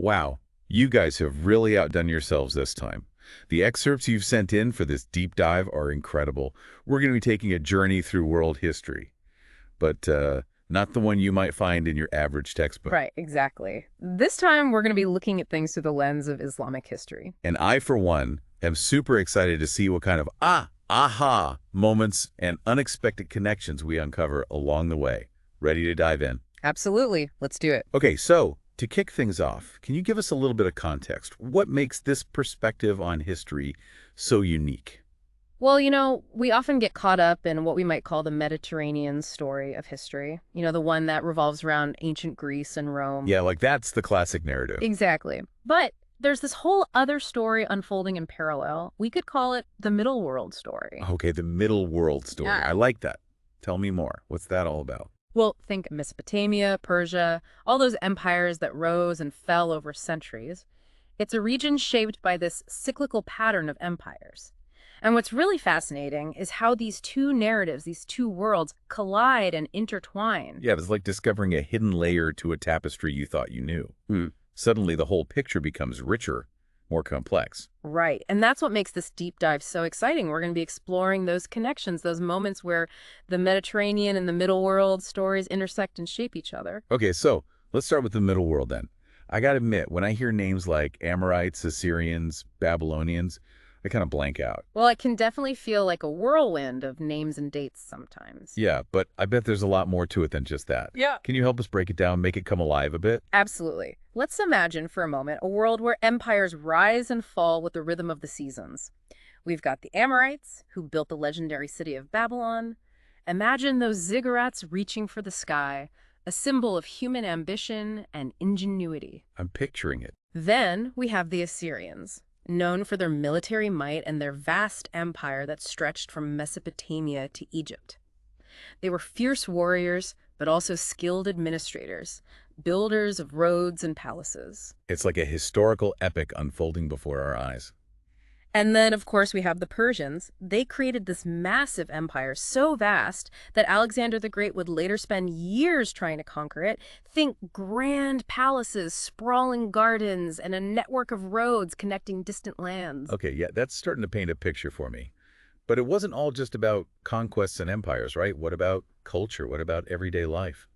Wow, you guys have really outdone yourselves this time. The excerpts you've sent in for this deep dive are incredible. We're going to be taking a journey through world history, but not the one you might find in your average textbook. Right, exactly. This time, we're going to be looking at things through the lens of Islamic history. And I, for one, am super excited to see what kind of aha moments and unexpected connections we uncover along the way. Ready to dive in? Absolutely. Let's do it. Okay, so to kick things off, can you give us a little bit of context? What makes this perspective on history so unique? Well, we often get caught up in what we might call the Mediterranean story of history. The one that revolves around ancient Greece and Rome. Yeah, like that's the classic narrative. Exactly. But there's this whole other story unfolding in parallel. We could call it the Middle World story. Okay, the Middle World story. Yeah. I like that. Tell me more. What's that all about? Well, think Mesopotamia, Persia, all those empires that rose and fell over centuries. It's a region shaped by this cyclical pattern of empires. And what's really fascinating is how these two narratives, these two worlds, collide and intertwine. Yeah, it's like discovering a hidden layer to a tapestry you thought you knew. Suddenly the whole picture becomes richer, more complex. Right. And that's what makes this deep dive so exciting. We're going to be exploring those connections, those moments where the Mediterranean and the Middle World stories intersect and shape each other. Okay, so let's start with the Middle World then. I gotta admit, when I hear names like Amorites, Assyrians, Babylonians, I kind of blank out. Well, it can definitely feel like a whirlwind of names and dates sometimes. Yeah, but I bet there's a lot more to it than just that. Yeah. Can you help us break it down, make it come alive a bit? Absolutely. Let's imagine for a moment a world where empires rise and fall with the rhythm of the seasons. We've got the Amorites, who built the legendary city of Babylon. Imagine those ziggurats reaching for the sky, a symbol of human ambition and ingenuity. I'm picturing it. Then we have the Assyrians, known for their military might and their vast empire that stretched from Mesopotamia to Egypt. They were fierce warriors, but also skilled administrators, builders of roads and palaces. It's like a historical epic unfolding before our eyes. And then, of course, we have the Persians. They created this massive empire so vast that Alexander the Great would later spend years trying to conquer it. Think grand palaces, sprawling gardens, and a network of roads connecting distant lands. Okay, yeah, that's starting to paint a picture for me. But it wasn't all just about conquests and empires, right? What about culture? What about everyday life?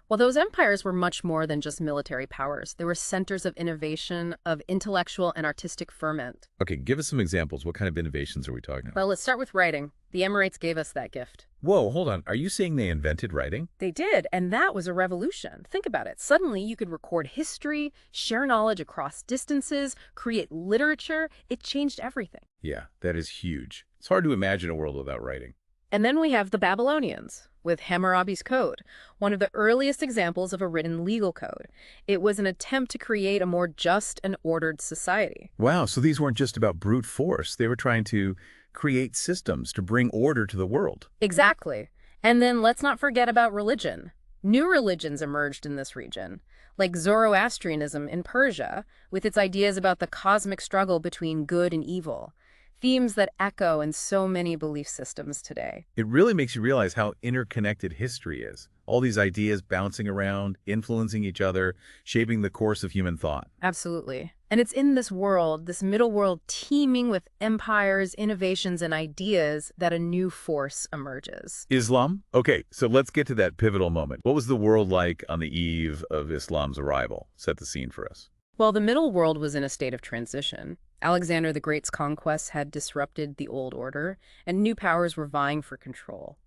Well, those empires were much more than just military powers. They were centers of innovation, of intellectual and artistic ferment. Okay, give us some examples. What kind of innovations are we talking about? Well, let's start with writing. The Emirates gave us that gift. Whoa, hold on. Are you saying they invented writing? They did, and that was a revolution. Think about it. Suddenly, you could record history, share knowledge across distances, create literature. It changed everything. Yeah, that is huge. It's hard to imagine a world without writing. And then we have the Babylonians with Hammurabi's Code, one of the earliest examples of a written legal code. It was an attempt to create a more just and ordered society. Wow, so these weren't just about brute force. They were trying to create systems to bring order to the world. Exactly. And then let's not forget about religion. New religions emerged in this region, like Zoroastrianism in Persia, with its ideas about the cosmic struggle between good and evil. Themes that echo in so many belief systems today. It really makes you realize how interconnected history is. All these ideas bouncing around, influencing each other, shaping the course of human thought. Absolutely. And it's in this world, this middle world teeming with empires, innovations, and ideas that a new force emerges. Islam? Okay, so let's get to that pivotal moment. What was the world like on the eve of Islam's arrival? Set the scene for us. Well, the middle world was in a state of transition. Alexander the Great's conquests had disrupted the old order, and new powers were vying for control.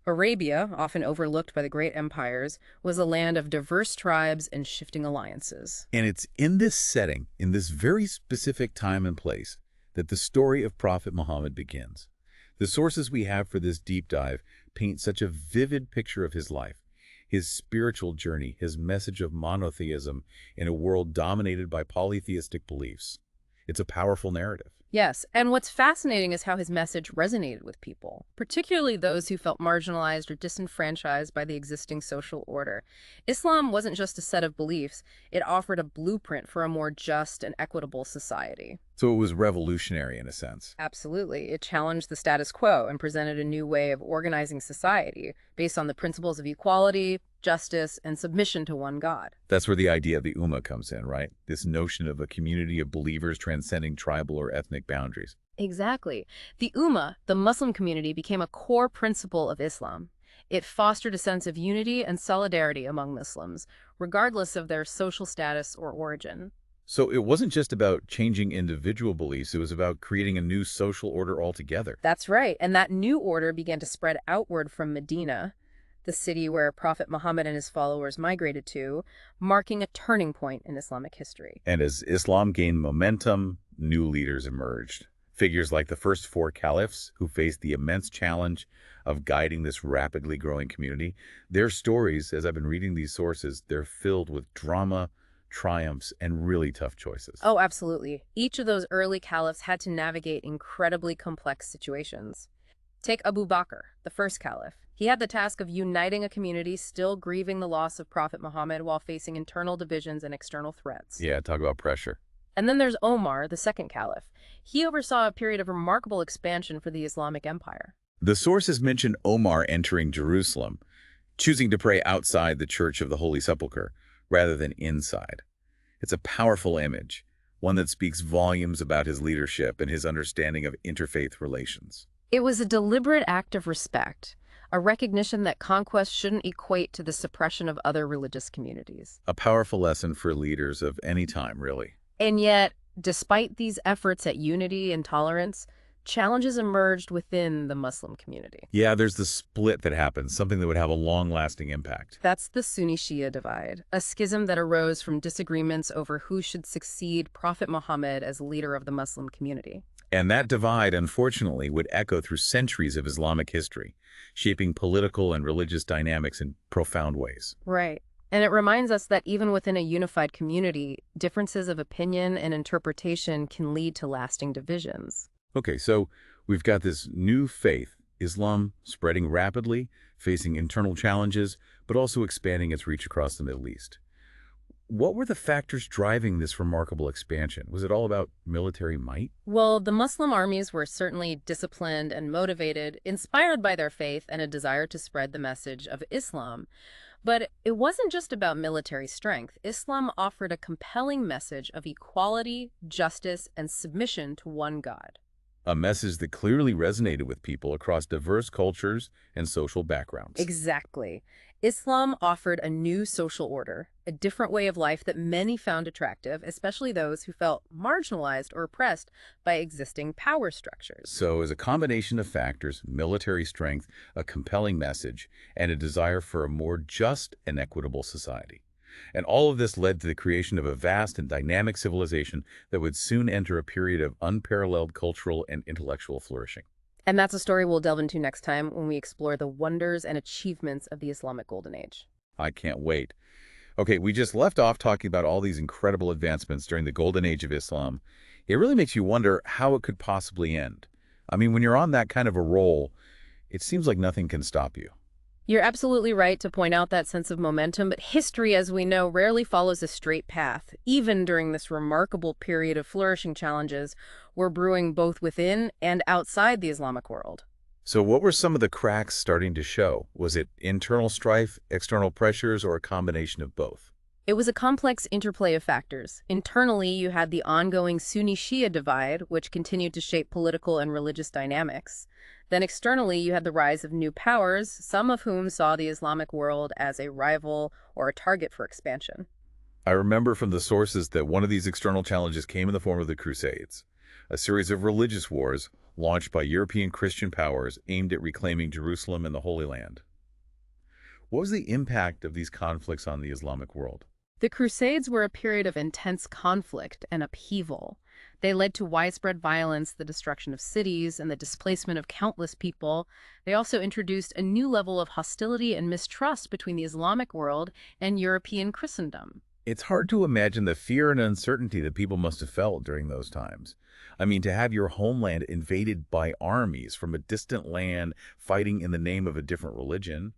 Arabia, often overlooked by the great empires, was a land of diverse tribes and shifting alliances. And it's in this setting, in this very specific time and place, that the story of Prophet Muhammad begins. The sources we have for this deep dive paint such a vivid picture of his life, his spiritual journey, his message of monotheism in a world dominated by polytheistic beliefs. It's a powerful narrative. Yes, and what's fascinating is how his message resonated with people, particularly those who felt marginalized or disenfranchised by the existing social order. Islam wasn't just a set of beliefs, it offered a blueprint for a more just and equitable society. So it was revolutionary in a sense. Absolutely. It challenged the status quo and presented a new way of organizing society based on the principles of equality, justice, and submission to one God. That's where the idea of the Ummah comes in, right? This notion of a community of believers transcending tribal or ethnic boundaries. Exactly. The Ummah, the Muslim community, became a core principle of Islam. It fostered a sense of unity and solidarity among Muslims, regardless of their social status or origin. So it wasn't just about changing individual beliefs, it was about creating a new social order altogether. That's right, and that new order began to spread outward from Medina, the city where Prophet Muhammad and his followers migrated to, marking a turning point in Islamic history. And as Islam gained momentum, new leaders emerged. Figures like the first four caliphs who faced the immense challenge of guiding this rapidly growing community. Their stories, as I've been reading these sources, they're filled with drama, triumphs, and really tough choices. Oh, absolutely. Each of those early caliphs had to navigate incredibly complex situations. Take Abu Bakr, the first caliph. He had the task of uniting a community still grieving the loss of Prophet Muhammad while facing internal divisions and external threats. Yeah, talk about pressure. And then there's Omar, the second caliph. He oversaw a period of remarkable expansion for the Islamic Empire. The sources mention Omar entering Jerusalem, choosing to pray outside the Church of the Holy Sepulchre rather than inside. It's a powerful image, one that speaks volumes about his leadership and his understanding of interfaith relations. It was a deliberate act of respect, a recognition that conquest shouldn't equate to the suppression of other religious communities. A powerful lesson for leaders of any time, really. And yet, despite these efforts at unity and tolerance, challenges emerged within the Muslim community. Yeah, there's the split that happens, something that would have a long-lasting impact. That's the Sunni-Shia divide, a schism that arose from disagreements over who should succeed Prophet Muhammad as leader of the Muslim community. And that divide, unfortunately, would echo through centuries of Islamic history, shaping political and religious dynamics in profound ways. Right. And it reminds us that even within a unified community, differences of opinion and interpretation can lead to lasting divisions. Okay, so we've got this new faith, Islam, spreading rapidly, facing internal challenges, but also expanding its reach across the Middle East. What were the factors driving this remarkable expansion? Was it all about military might? Well, the Muslim armies were certainly disciplined and motivated, inspired by their faith and a desire to spread the message of Islam. But it wasn't just about military strength. Islam offered a compelling message of equality, justice, and submission to one God. A message that clearly resonated with people across diverse cultures and social backgrounds. Exactly. Islam offered a new social order, a different way of life that many found attractive, especially those who felt marginalized or oppressed by existing power structures. So as a combination of factors, military strength, a compelling message, and a desire for a more just and equitable society. And all of this led to the creation of a vast and dynamic civilization that would soon enter a period of unparalleled cultural and intellectual flourishing. And that's a story we'll delve into next time when we explore the wonders and achievements of the Islamic Golden Age. I can't wait. Okay, we just left off talking about all these incredible advancements during the Golden Age of Islam. It really makes you wonder how it could possibly end. I mean, when you're on that kind of a roll, it seems like nothing can stop you. You're absolutely right to point out that sense of momentum, but history, as we know, rarely follows a straight path. Even during this remarkable period of flourishing, challenges were brewing both within and outside the Islamic world. So what were some of the cracks starting to show? Was it internal strife, external pressures, or a combination of both? It was a complex interplay of factors. Internally, you had the ongoing Sunni-Shia divide, which continued to shape political and religious dynamics. Then externally, you had the rise of new powers, some of whom saw the Islamic world as a rival or a target for expansion. I remember from the sources that one of these external challenges came in the form of the Crusades, a series of religious wars launched by European Christian powers aimed at reclaiming Jerusalem and the Holy Land. What was the impact of these conflicts on the Islamic world? The Crusades were a period of intense conflict and upheaval. They led to widespread violence, the destruction of cities, and the displacement of countless people. They also introduced a new level of hostility and mistrust between the Islamic world and European Christendom. It's hard to imagine the fear and uncertainty that people must have felt during those times. I mean, to have your homeland invaded by armies from a distant land fighting in the name of a different religion,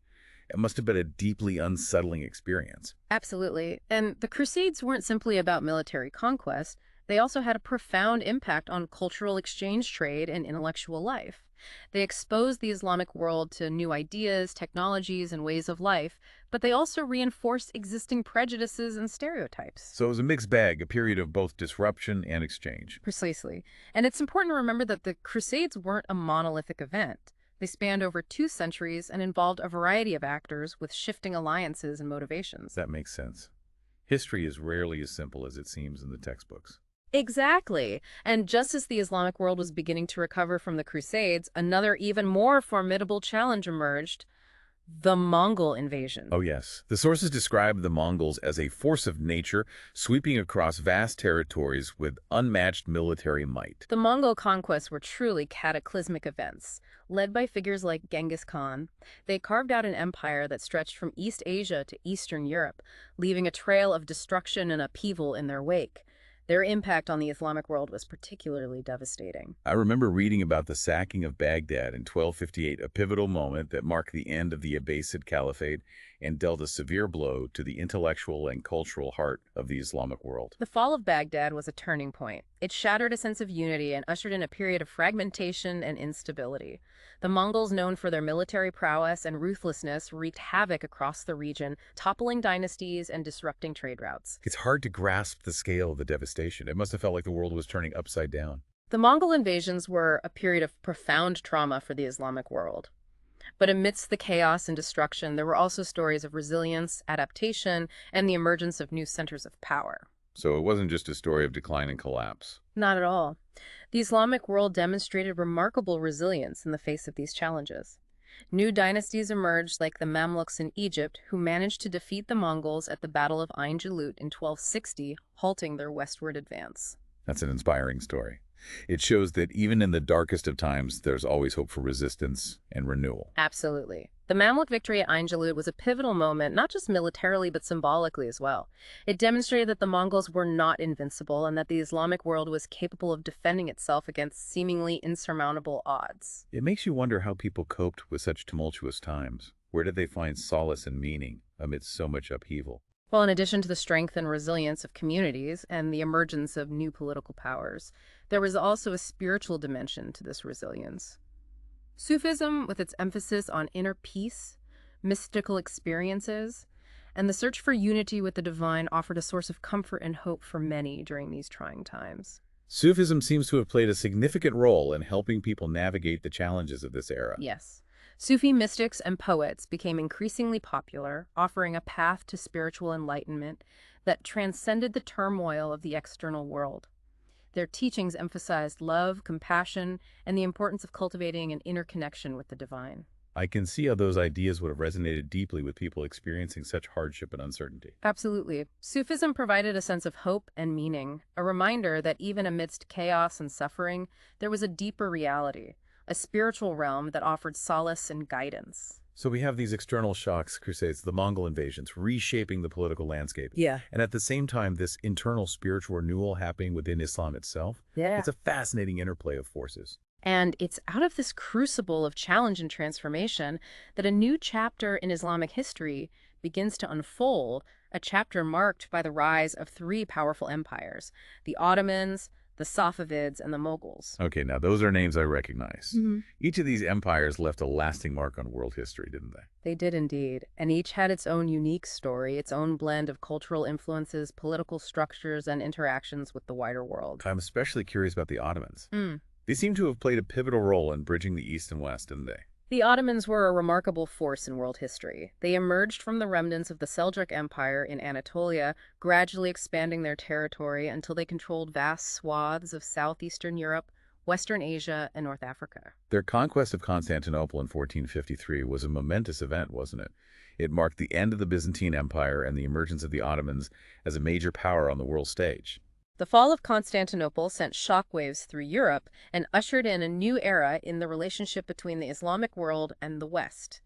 it must have been a deeply unsettling experience. Absolutely. And the Crusades weren't simply about military conquest. They also had a profound impact on cultural exchange trade and intellectual life. They exposed the Islamic world to new ideas, technologies, and ways of life, but they also reinforced existing prejudices and stereotypes. So it was a mixed bag, a period of both disruption and exchange. Precisely. And it's important to remember that the Crusades weren't a monolithic event. They spanned over 2 centuries and involved a variety of actors with shifting alliances and motivations. That makes sense. History is rarely as simple as it seems in the textbooks. Exactly. And just as the Islamic world was beginning to recover from the Crusades, another even more formidable challenge emerged: the Mongol invasion. Oh yes, the sources describe the Mongols as a force of nature sweeping across vast territories with unmatched military might. The Mongol conquests were truly cataclysmic events. Led by figures like Genghis Khan, they carved out an empire that stretched from East Asia to Eastern Europe, leaving a trail of destruction and upheaval in their wake. Their impact on the Islamic world was particularly devastating. I remember reading about the sacking of Baghdad in 1258, a pivotal moment that marked the end of the Abbasid Caliphate and dealt a severe blow to the intellectual and cultural heart of the Islamic world. The fall of Baghdad was a turning point. It shattered a sense of unity and ushered in a period of fragmentation and instability. The Mongols, known for their military prowess and ruthlessness, wreaked havoc across the region, toppling dynasties and disrupting trade routes. It's hard to grasp the scale of the devastation. It must have felt like the world was turning upside down. The Mongol invasions were a period of profound trauma for the Islamic world. But amidst the chaos and destruction, there were also stories of resilience, adaptation, and the emergence of new centers of power. So it wasn't just a story of decline and collapse. Not at all. The Islamic world demonstrated remarkable resilience in the face of these challenges. New dynasties emerged like the Mamluks in Egypt, who managed to defeat the Mongols at the Battle of Ain Jalut in 1260, halting their westward advance. That's an inspiring story. It shows that even in the darkest of times, there's always hope for resistance and renewal. Absolutely. The Mamluk victory at Ain Jalut was a pivotal moment, not just militarily, but symbolically as well. It demonstrated that the Mongols were not invincible and that the Islamic world was capable of defending itself against seemingly insurmountable odds. It makes you wonder how people coped with such tumultuous times. Where did they find solace and meaning amidst so much upheaval? Well, in addition to the strength and resilience of communities and the emergence of new political powers, there was also a spiritual dimension to this resilience. Sufism, with its emphasis on inner peace, mystical experiences, and the search for unity with the divine, offered a source of comfort and hope for many during these trying times. Sufism seems to have played a significant role in helping people navigate the challenges of this era. Yes. Sufi mystics and poets became increasingly popular, offering a path to spiritual enlightenment that transcended the turmoil of the external world. Their teachings emphasized love, compassion, and the importance of cultivating an inner connection with the divine. I can see how those ideas would have resonated deeply with people experiencing such hardship and uncertainty. Absolutely. Sufism provided a sense of hope and meaning, a reminder that even amidst chaos and suffering, there was a deeper reality, a spiritual realm that offered solace and guidance. So we have these external shocks, crusades, the Mongol invasions, reshaping the political landscape. Yeah. And at the same time, this internal spiritual renewal happening within Islam itself. It's a fascinating interplay of forces. And it's out of this crucible of challenge and transformation that a new chapter in Islamic history begins to unfold, a chapter marked by the rise of 3 powerful empires: the Ottomans, the Safavids, and the Mughals. Okay, now those are names I recognize. Mm-hmm. Each of these empires left a lasting mark on world history, didn't they? They did indeed, and each had its own unique story, its own blend of cultural influences, political structures, and interactions with the wider world. I'm especially curious about the Ottomans. They seem to have played a pivotal role in bridging the East and West, didn't they? The Ottomans were a remarkable force in world history. They emerged from the remnants of the Seljuk Empire in Anatolia, gradually expanding their territory until they controlled vast swaths of southeastern Europe, Western Asia, and North Africa. Their conquest of Constantinople in 1453 was a momentous event, wasn't it? It marked the end of the Byzantine Empire and the emergence of the Ottomans as a major power on the world stage. The fall of Constantinople sent shockwaves through Europe and ushered in a new era in the relationship between the Islamic world and the West.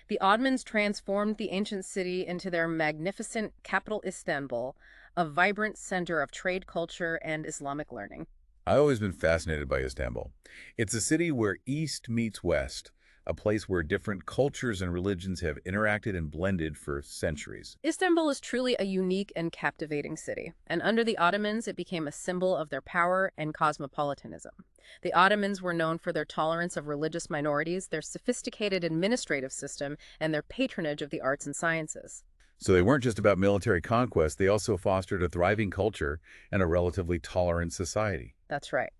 The Ottomans transformed the ancient city into their magnificent capital, Istanbul, a vibrant center of trade, culture, and Islamic learning. I've always been fascinated by Istanbul. It's a city where East meets West, a place where different cultures and religions have interacted and blended for centuries. Istanbul is truly a unique and captivating city, and under the Ottomans it became a symbol of their power and cosmopolitanism. The Ottomans were known for their tolerance of religious minorities, their sophisticated administrative system, and their patronage of the arts and sciences. So they weren't just about military conquest, they also fostered a thriving culture and a relatively tolerant society. That's right.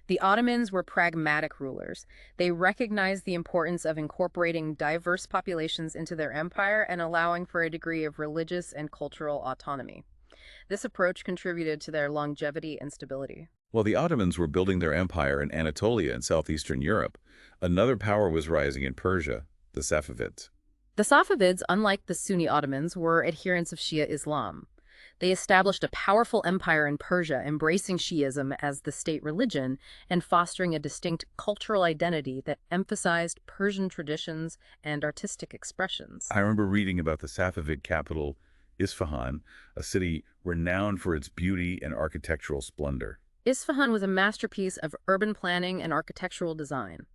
The Ottomans were pragmatic rulers. They recognized the importance of incorporating diverse populations into their empire and allowing for a degree of religious and cultural autonomy. This approach contributed to their longevity and stability. While the Ottomans were building their empire in Anatolia and southeastern Europe, another power was rising in Persia, the Safavids. The Safavids, unlike the Sunni Ottomans, were adherents of Shia Islam. They established a powerful empire in Persia, embracing Shi'ism as the state religion and fostering a distinct cultural identity that emphasized Persian traditions and artistic expressions. I remember reading about the Safavid capital, Isfahan, a city renowned for its beauty and architectural splendor. Isfahan was a masterpiece of urban planning and architectural design.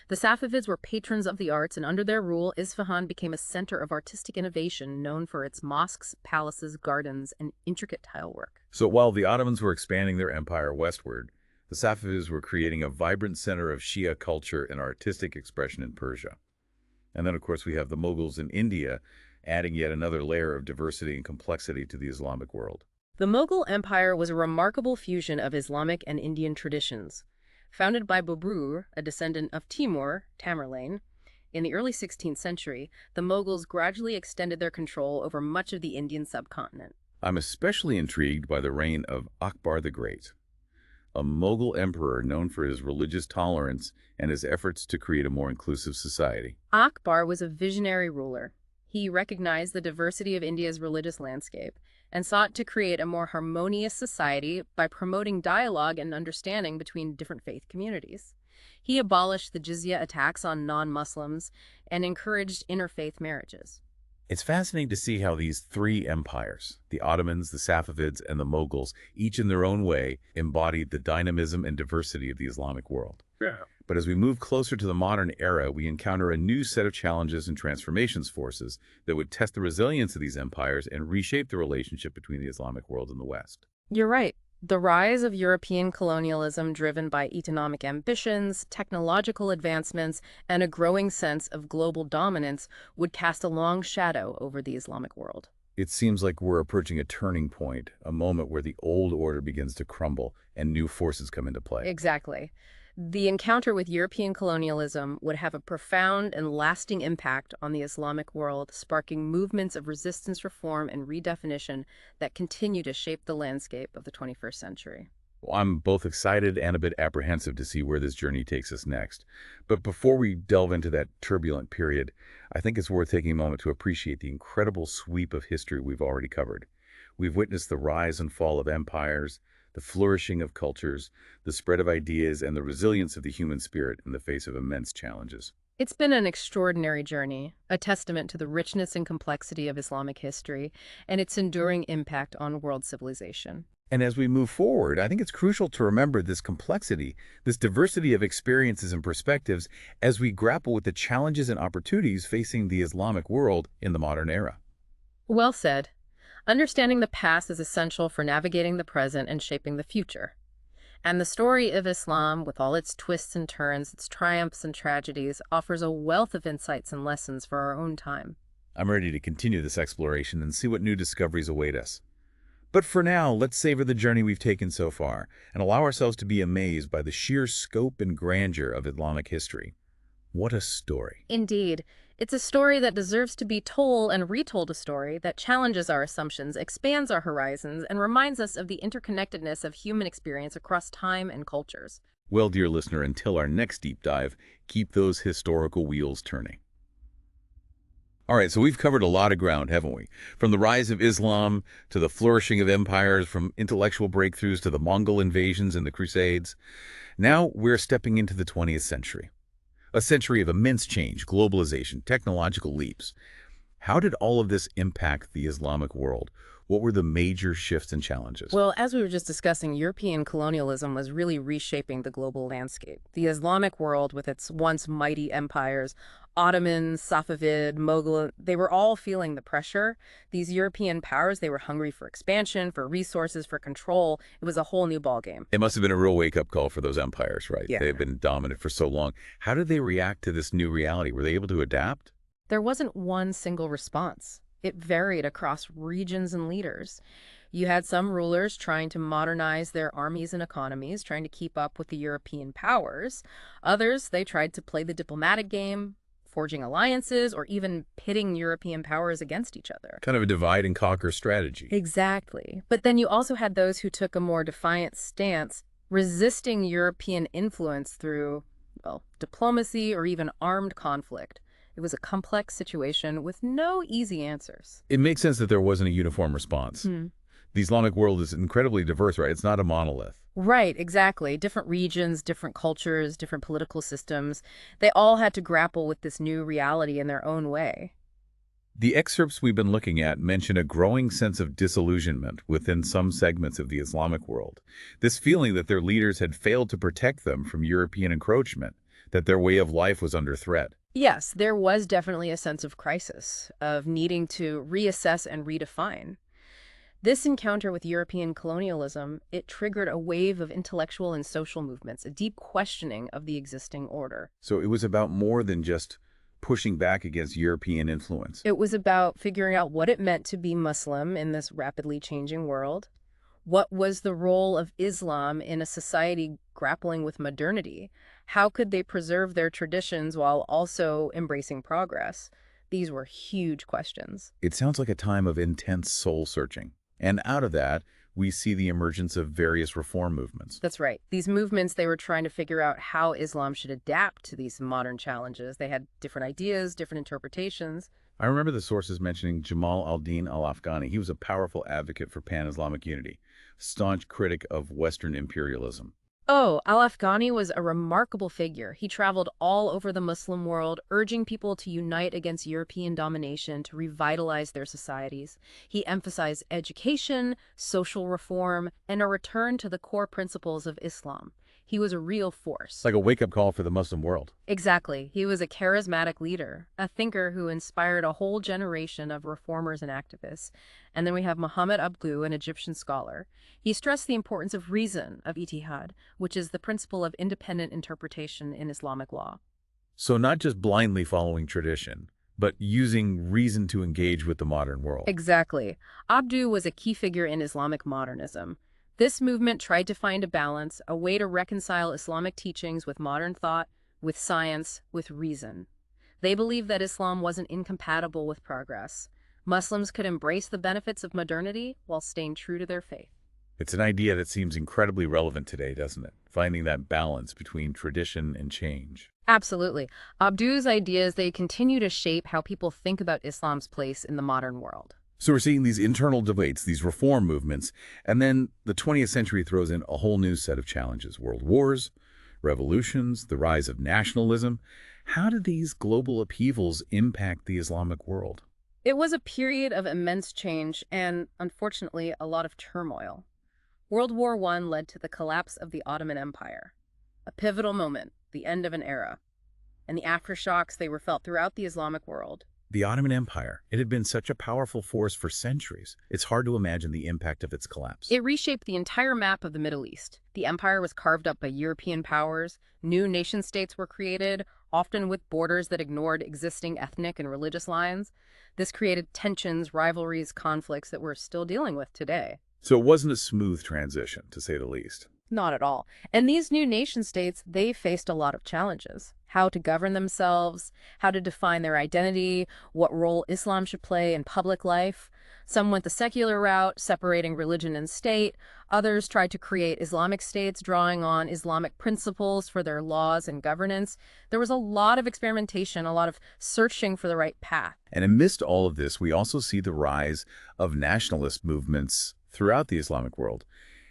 The Safavids were patrons of the arts, and under their rule, Isfahan became a center of artistic innovation known for its mosques, palaces, gardens, and intricate tile work. So while the Ottomans were expanding their empire westward, the Safavids were creating a vibrant center of Shia culture and artistic expression in Persia. And then, of course, we have the Mughals in India, adding yet another layer of diversity and complexity to the Islamic world. The Mughal Empire was a remarkable fusion of Islamic and Indian traditions. Founded by Baburur, a descendant of Timur, Tamerlane, in the early 16th century, the Mughals gradually extended their control over much of the Indian subcontinent. I'm especially intrigued by the reign of Akbar the Great, a Mughal emperor known for his religious tolerance and his efforts to create a more inclusive society. Akbar was a visionary ruler. He recognized the diversity of India's religious landscape and sought to create a more harmonious society by promoting dialogue and understanding between different faith communities. He abolished the jizya attacks on non-Muslims and encouraged interfaith marriages. It's fascinating to see how these three empires, the Ottomans, the Safavids, and the Mughals, each in their own way, embodied the dynamism and diversity of the Islamic world. Yeah. But as we move closer to the modern era, we encounter a new set of challenges and transformations forces that would test the resilience of these empires and reshape the relationship between the Islamic world and the West. You're right. The rise of European colonialism driven by economic ambitions, technological advancements, and a growing sense of global dominance would cast a long shadow over the Islamic world. It seems like we're approaching a turning point, a moment where the old order begins to crumble and new forces come into play. Exactly. The encounter with European colonialism would have a profound and lasting impact on the Islamic world, sparking movements of resistance, reform, and redefinition that continue to shape the landscape of the 21st century. Well, I'm both excited and a bit apprehensive to see where this journey takes us next. But before we delve into that turbulent period, I think it's worth taking a moment to appreciate the incredible sweep of history we've already covered. We've witnessed the rise and fall of empires, the flourishing of cultures, the spread of ideas, and the resilience of the human spirit in the face of immense challenges. It's been an extraordinary journey, a testament to the richness and complexity of Islamic history and its enduring impact on world civilization. And as we move forward, I think it's crucial to remember this complexity, this diversity of experiences and perspectives as we grapple with the challenges and opportunities facing the Islamic world in the modern era. Well said. Understanding the past is essential for navigating the present and shaping the future. And the story of Islam, with all its twists and turns, its triumphs and tragedies, offers a wealth of insights and lessons for our own time. I'm ready to continue this exploration and see what new discoveries await us. But for now, let's savor the journey we've taken so far and allow ourselves to be amazed by the sheer scope and grandeur of Islamic history. What a story. Indeed. It's a story that deserves to be told and retold, a story that challenges our assumptions, expands our horizons, and reminds us of the interconnectedness of human experience across time and cultures. Well, dear listener, until our next deep dive, keep those historical wheels turning. All right, so we've covered a lot of ground, haven't we? From the rise of Islam to the flourishing of empires, from intellectual breakthroughs to the Mongol invasions and the Crusades. Now we're stepping into the 20th century. A century of immense change, globalization, technological leaps. How did all of this impact the Islamic world? What were the major shifts and challenges? Well, as we were just discussing, European colonialism was really reshaping the global landscape. The Islamic world, with its once mighty empires, Ottoman, Safavid, Mughal, they were all feeling the pressure. These European powers, they were hungry for expansion, for resources, for control. It was a whole new ballgame. It must have been a real wake-up call for those empires, right? Yeah. They've been dominant for so long. How did they react to this new reality? Were they able to adapt? There wasn't one single response. It varied across regions and leaders. You had some rulers trying to modernize their armies and economies, trying to keep up with the European powers. Others, they tried to play the diplomatic game, forging alliances, or even pitting European powers against each other. Kind of a divide and conquer strategy. Exactly. But then you also had those who took a more defiant stance, resisting European influence through, well, diplomacy or even armed conflict. It was a complex situation with no easy answers. It makes sense that there wasn't a uniform response. The Islamic world is incredibly diverse, right? It's not a monolith. Right, exactly. Different regions, different cultures, different political systems. They all had to grapple with this new reality in their own way. The excerpts we've been looking at mention a growing sense of disillusionment within some segments of the Islamic world. This feeling that their leaders had failed to protect them from European encroachment, that their way of life was under threat. Yes, there was definitely a sense of crisis, of needing to reassess and redefine. This encounter with European colonialism, it triggered a wave of intellectual and social movements, a deep questioning of the existing order. So it was about more than just pushing back against European influence. It was about figuring out what it meant to be Muslim in this rapidly changing world. What was the role of Islam in a society grappling with modernity? How could they preserve their traditions while also embracing progress? These were huge questions. It sounds like a time of intense soul-searching. And out of that, we see the emergence of various reform movements. That's right. These movements, they were trying to figure out how Islam should adapt to these modern challenges. They had different ideas, different interpretations. I remember the sources mentioning Jamal al-Din al-Afghani. He was a powerful advocate for pan-Islamic unity, staunch critic of Western imperialism. Oh, al-Afghani was a remarkable figure. He traveled all over the Muslim world, urging people to unite against European domination, to revitalize their societies. He emphasized education, social reform, and a return to the core principles of Islam. He was a real force. Like a wake-up call for the Muslim world. Exactly. He was a charismatic leader, a thinker who inspired a whole generation of reformers and activists. And then we have Muhammad Abdu, an Egyptian scholar. He stressed the importance of reason, of ijtihad, which is the principle of independent interpretation in Islamic law. So not just blindly following tradition, but using reason to engage with the modern world. Exactly. Abdu was a key figure in Islamic modernism. This movement tried to find a balance, a way to reconcile Islamic teachings with modern thought, with science, with reason. They believed that Islam wasn't incompatible with progress. Muslims could embrace the benefits of modernity while staying true to their faith. It's an idea that seems incredibly relevant today, doesn't it? Finding that balance between tradition and change. Absolutely. Abdu's ideas, they continue to shape how people think about Islam's place in the modern world. So we're seeing these internal debates, these reform movements, and then the 20th century throws in a whole new set of challenges. World wars, revolutions, the rise of nationalism. How did these global upheavals impact the Islamic world? It was a period of immense change and, unfortunately, a lot of turmoil. World War I led to the collapse of the Ottoman Empire, a pivotal moment, the end of an era. And the aftershocks, they were felt throughout the Islamic world. The Ottoman Empire, it had been such a powerful force for centuries. It's hard to imagine the impact of its collapse. It reshaped the entire map of the Middle East. The empire was carved up by European powers. New nation-states were created, often with borders that ignored existing ethnic and religious lines. This created tensions, rivalries, conflicts that we're still dealing with today. So it wasn't a smooth transition, to say the least. Not at all. And these new nation-states, they faced a lot of challenges. How to govern themselves, how to define their identity, what role Islam should play in public life. Some went the secular route, separating religion and state. Others tried to create Islamic states, drawing on Islamic principles for their laws and governance. There was a lot of experimentation, a lot of searching for the right path. And amidst all of this, we also see the rise of nationalist movements throughout the Islamic world.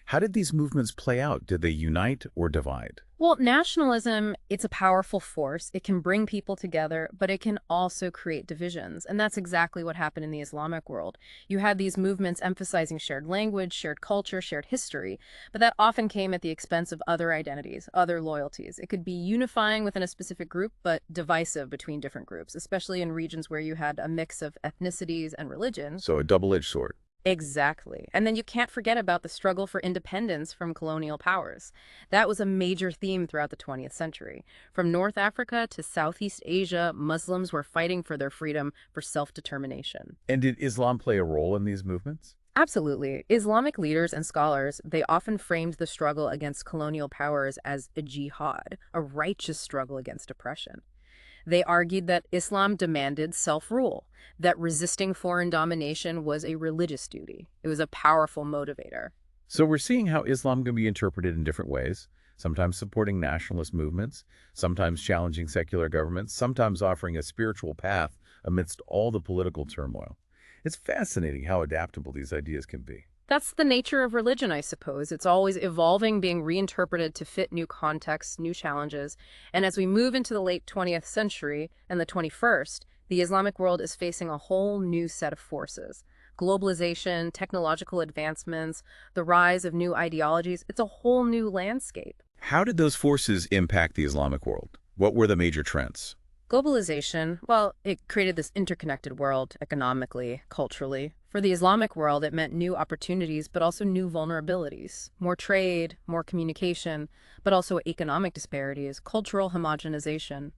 How did these movements play out? Did they unite or divide? Well, nationalism, it's a powerful force. It can bring people together, but it can also create divisions. And that's exactly what happened in the Islamic world. You had these movements emphasizing shared language, shared culture, shared history, but that often came at the expense of other identities, other loyalties. It could be unifying within a specific group, but divisive between different groups, especially in regions where you had a mix of ethnicities and religion. So a double-edged sword. Exactly. And then you can't forget about the struggle for independence from colonial powers. That was a major theme throughout the 20th century. From North Africa to Southeast Asia, Muslims were fighting for their freedom, for self-determination. And did Islam play a role in these movements? Absolutely. Islamic leaders and scholars, they often framed the struggle against colonial powers as a jihad, a righteous struggle against oppression. They argued that Islam demanded self-rule, that resisting foreign domination was a religious duty. It was a powerful motivator. So we're seeing how Islam can be interpreted in different ways, sometimes supporting nationalist movements, sometimes challenging secular governments, sometimes offering a spiritual path amidst all the political turmoil. It's fascinating how adaptable these ideas can be. That's the nature of religion, I suppose. It's always evolving, being reinterpreted to fit new contexts, new challenges. And as we move into the late 20th century and the 21st, the Islamic world is facing a whole new set of forces. Globalization, technological advancements, the rise of new ideologies, it's a whole new landscape. How did those forces impact the Islamic world? What were the major trends? Globalization, well, it created this interconnected world economically, culturally. For the Islamic world, it meant new opportunities, but also new vulnerabilities. More trade, more communication, but also economic disparities, cultural homogenization.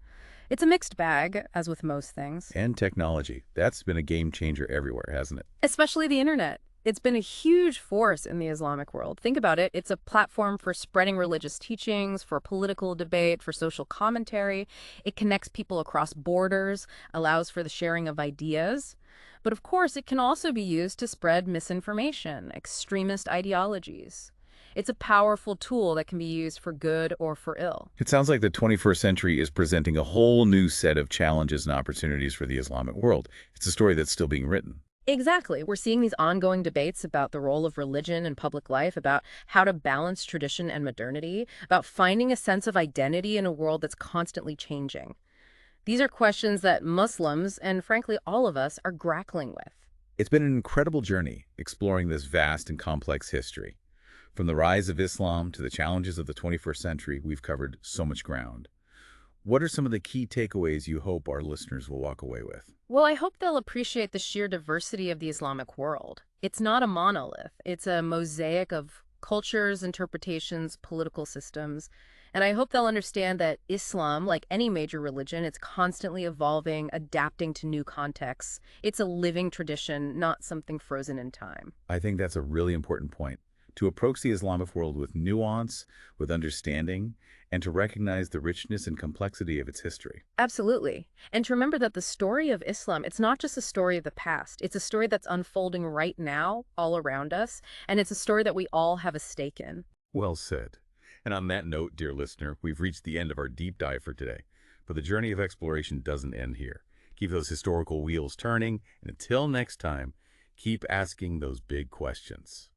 It's a mixed bag, as with most things. And technology. That's been a game changer everywhere, hasn't it? Especially the internet. It's been a huge force in the Islamic world. Think about it. It's a platform for spreading religious teachings, for political debate, for social commentary. It connects people across borders, allows for the sharing of ideas. But of course, it can also be used to spread misinformation, extremist ideologies. It's a powerful tool that can be used for good or for ill. It sounds like the 21st century is presenting a whole new set of challenges and opportunities for the Islamic world. It's a story that's still being written. Exactly. We're seeing these ongoing debates about the role of religion in public life, about how to balance tradition and modernity, about finding a sense of identity in a world that's constantly changing. These are questions that Muslims, and frankly all of us, are grappling with. It's been an incredible journey exploring this vast and complex history. From the rise of Islam to the challenges of the 21st century, we've covered so much ground. What are some of the key takeaways you hope our listeners will walk away with? Well, I hope they'll appreciate the sheer diversity of the Islamic world. It's not a monolith. It's a mosaic of cultures, interpretations, political systems. And I hope they'll understand that Islam, like any major religion, it's constantly evolving, adapting to new contexts. It's a living tradition, not something frozen in time. I think that's a really important point. To approach the Islamic world with nuance, with understanding, and to recognize the richness and complexity of its history. Absolutely. And to remember that the story of Islam, it's not just a story of the past. It's a story that's unfolding right now, all around us, and it's a story that we all have a stake in. Well said. And on that note, dear listener, we've reached the end of our deep dive for today. But the journey of exploration doesn't end here. Keep those historical wheels turning, and until next time, keep asking those big questions.